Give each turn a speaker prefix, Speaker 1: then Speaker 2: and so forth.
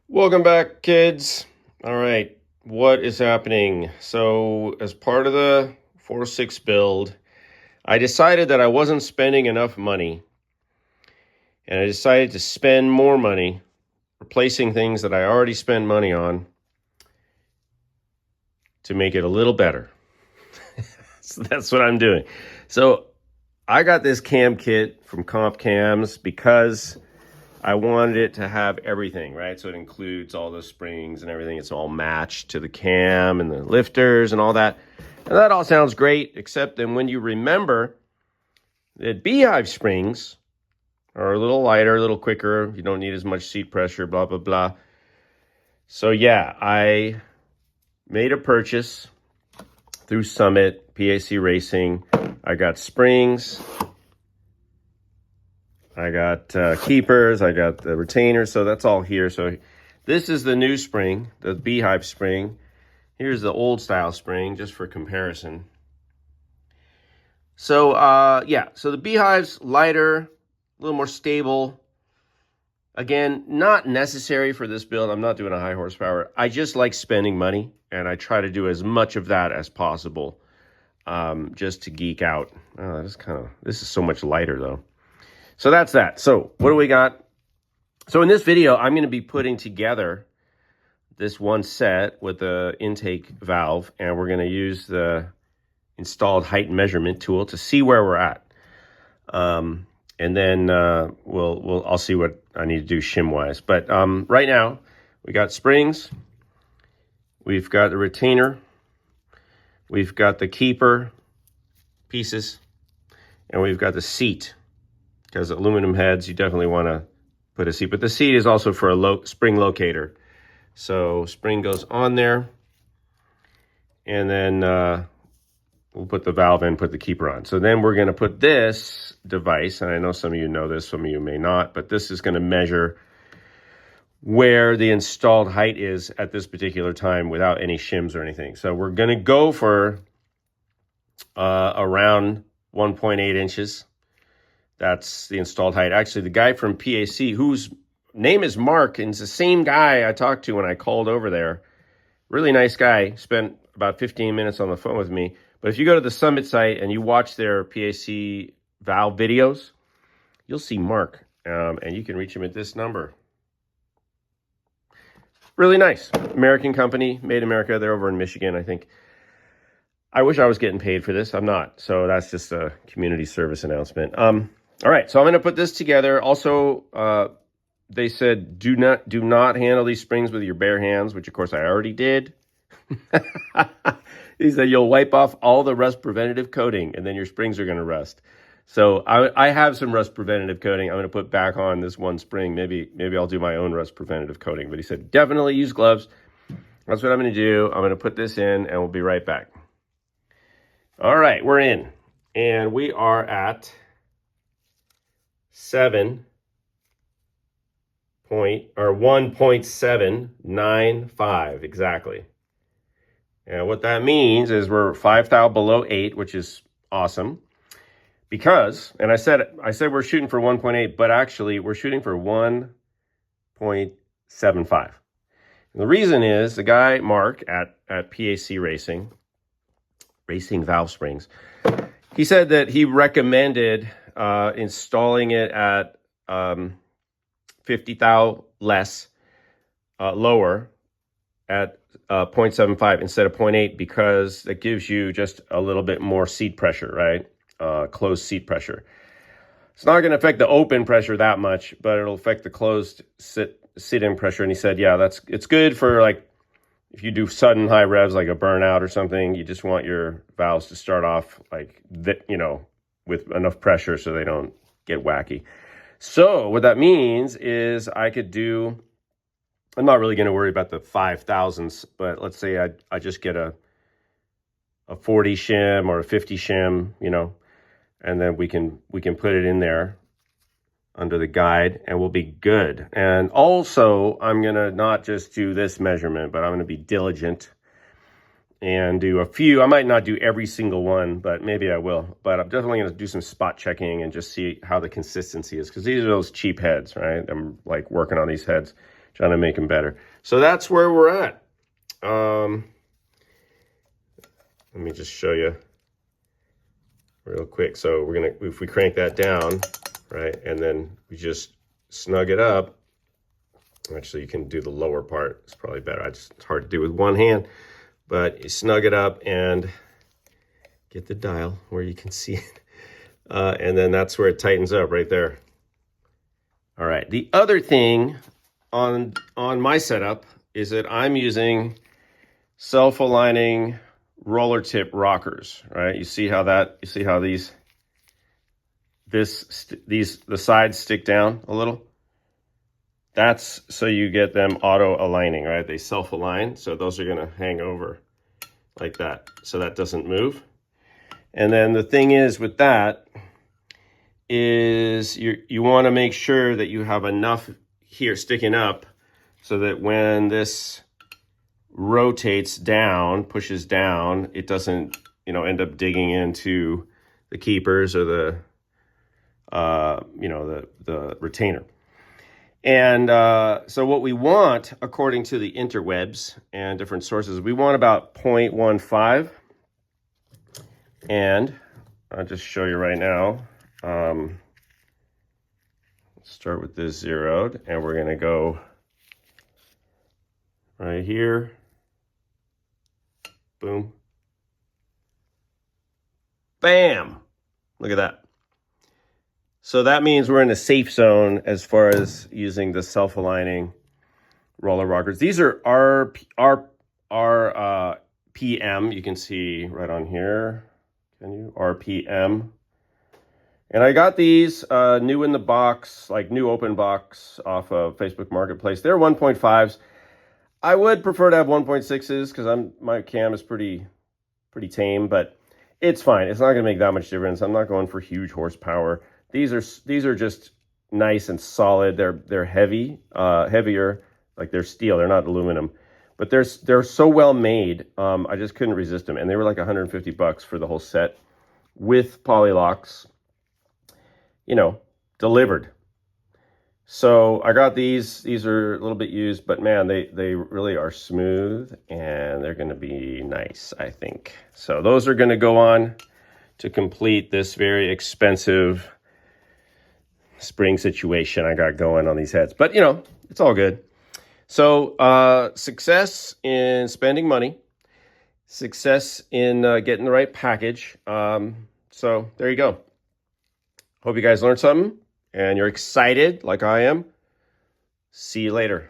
Speaker 1: Welcome back, kids. All right, what is happening? So, as part of the 406 build, I decided that I wasn't spending enough money, and I decided to spend more money replacing things that I already spent money on to make it a little better. So that's what I'm doing. So, I got this cam kit from Comp Cams because I wanted it to have everything, right? So it includes all the springs and everything. It's all matched to the cam and the lifters and all that. And that all sounds great, except then when you remember that Beehive springs are a little lighter, a little quicker. You don't need as much seat pressure, blah, blah, blah. So yeah, I made a purchase through Summit, PAC Racing. I got springs. I got keepers, I got the retainers, so that's all here. So this is the new spring, the Beehive spring. Here's the old style spring, just for comparison. So yeah, so the Beehive's lighter, a little more stable. Again, not necessary for this build. I'm not doing a high horsepower. I just like spending money, and I try to do as much of that as possible, just to geek out. Oh, this is so much lighter though. So that's that. So what do we got? So in this video, I'm going to be putting together this one set with the intake valve, and we're going to use the installed height measurement tool to see where we're at. And then I'll see what I need to do shim wise. But right now we got springs, we've got the retainer, we've got the keeper pieces, and we've got the seat. Because aluminum heads, you definitely want to put a seat. But the seat is also for a spring locator. So spring goes on there. And then we'll put the valve in, put the keeper on. So then we're going to put this device, and I know some of you know this, some of you may not, but this is going to measure where the installed height is at this particular time without any shims or anything. So we're going to go for around 1.8 inches. That's the installed height. Actually, the guy from PAC, whose name is Mark, and it's the same guy I talked to when I called over there. Really nice guy. Spent about 15 minutes on the phone with me. But if you go to the Summit site and you watch their PAC valve videos, you'll see Mark. And you can reach him at this number. Really nice. American company, made in America. They're over in Michigan, I think. I wish I was getting paid for this. I'm not. So that's just a community service announcement. All right, so I'm going to put this together. Also, they said do not handle these springs with your bare hands, which of course I already did. He said you'll wipe off all the rust preventative coating, and then your springs are going to rust. So I have some rust preventative coating. I'm going to put back on this one spring. Maybe I'll do my own rust preventative coating. But he said definitely use gloves. That's what I'm going to do. I'm going to put this in, and we'll be right back. All right, we're in, and we are at 1.795 exactly. And what that means is we're 5 thou below 8, which is awesome. Because, and I said we're shooting for 1.8, but actually we're shooting for 1.75. And the reason is the guy Mark at PAC Racing Valve Springs, he said that he recommended installing it at 50 thou less, lower at 0.75 instead of 0.8 because that gives you just a little bit more seat pressure, right? Closed seat pressure. It's not going to affect the open pressure that much, but it'll affect the closed sit-in pressure. And he said, yeah, it's good for like if you do sudden high revs like a burnout or something. You just want your valves to start off like that, with enough pressure so they don't get wacky. So what that means is I could do, I'm not really going to worry about the 5,000s, but let's say I just get a 40 shim or a 50 shim, and then we can put it in there under the guide and we'll be good. And also I'm going to not just do this measurement, but I'm going to be diligent and do a few. I might not do every single one, but maybe I will. But I'm definitely going to do some spot checking and just see how the consistency is, because these are those cheap heads, right? I'm like working on these heads, trying to make them better. So that's where we're at. Let me just show you real quick. So we're gonna, if we crank that down, right, and then we just snug it up. Actually, you can do the lower part. It's probably better. It's hard to do with one hand, but you snug it up and get the dial where you can see it. And then that's where it tightens up right there. All right. The other thing on my setup is that I'm using self-aligning roller tip rockers, right? You see how the sides stick down a little? That's so you get them auto aligning, right? They self-align, so those are gonna hang over like that, so that doesn't move. And then the thing is with that is you wanna make sure that you have enough here sticking up so that when this rotates down, pushes down, it doesn't, end up digging into the keepers or the retainer. And so what we want, according to the interwebs and different sources, we want about 0.15. And I'll just show you right now. Let's start with this zeroed, and we're going to go right here. Boom. Bam. Look at that. So that means we're in a safe zone as far as using the self-aligning roller rockers. These are RPM. You can see right on here. Can you? RPM. And I got these new in the box, like new open box off of Facebook Marketplace. They're 1.5s. I would prefer to have 1.6s because my cam is pretty tame, but it's fine. It's not going to make that much difference. I'm not going for huge horsepower. These are just nice and solid. They're heavy, heavier, like they're steel. They're not aluminum, but they're so well made. I just couldn't resist them, and they were like $150 for the whole set with poly locks, delivered. So I got these. These are a little bit used, but man, they really are smooth, and they're going to be nice, I think. So those are going to go on to complete this very expensive spring situation I got going on these heads. But, it's all good. So success in spending money, success in getting the right package. So there you go. Hope you guys learned something and you're excited like I am. See you later.